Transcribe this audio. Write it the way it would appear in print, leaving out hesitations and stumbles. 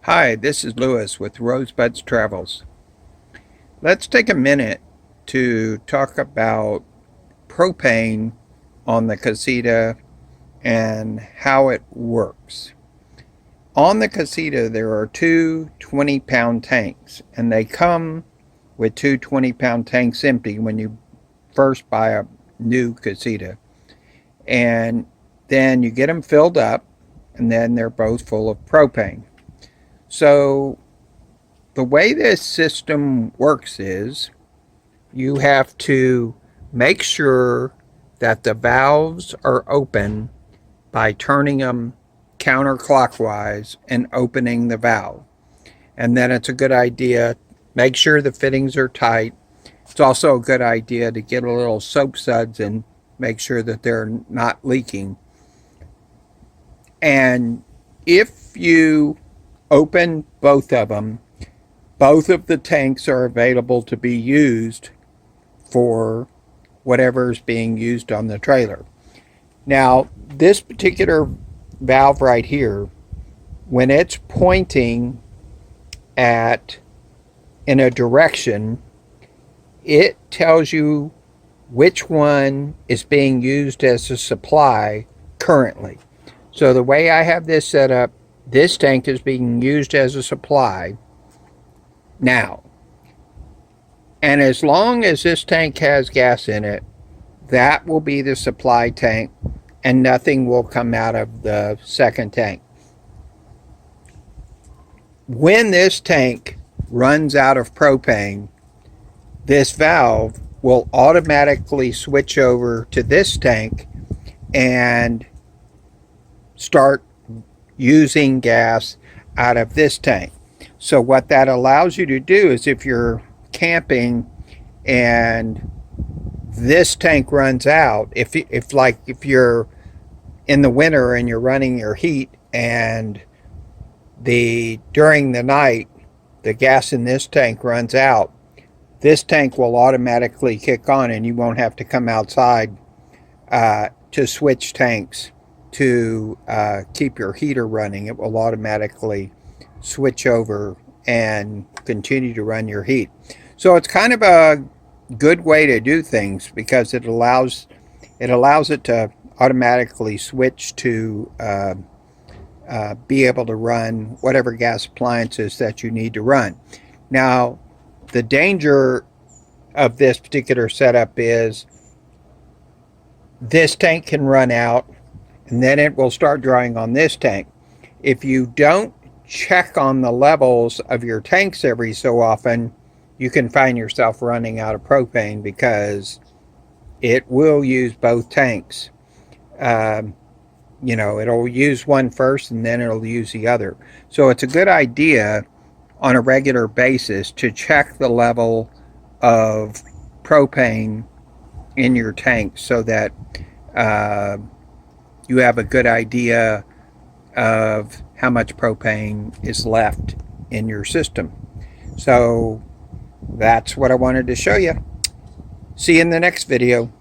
Hi, this is Lewis with Rosebuds Travels. Let's take a minute to talk about propane on the Casita and how it works. On the Casita, there are two 20-pound tanks, and they come with two 20-pound tanks empty when you first buy a new Casita. And then you get them filled up, and then they're both full of propane. So the way this system works is you have to make sure that the valves are open by turning them counterclockwise and opening the valve. And then it's a good idea, make sure the fittings are tight. It's also a good idea to get a little soap suds and make sure that they're not leaking. And if you open both of them, both of the tanks are available to be used for whatever is being used on the trailer. Now, this particular valve right here, when it's pointing in a direction, it tells you which one is being used as a supply currently. So the way I have this set up, this tank is being used as a supply now. And as long as this tank has gas in it, that will be the supply tank, and nothing will come out of the second tank. When this tank runs out of propane, this valve will automatically switch over to this tank and start using gas out of this tank. So what that allows you to do is, if you're camping and this tank runs out, if you're in the winter and you're running your heat, and during the night the gas in this tank runs out, this tank will automatically kick on, and you won't have to come outside to switch tanks to keep your heater running. It will automatically switch over and continue to run your heat. So it's kind of a good way to do things, because it allows it to automatically switch to be able to run whatever gas appliances that you need to run. Now, the danger of this particular setup is this tank can run out, and then it will start drawing on this tank. If you don't check on the levels of your tanks every so often, you can find yourself running out of propane, because it will use both tanks. It'll use one first, and then it'll use the other. So it's a good idea on a regular basis to check the level of propane in your tank, so that you have a good idea of how much propane is left in your system. So that's what I wanted to show you. See you in the next video.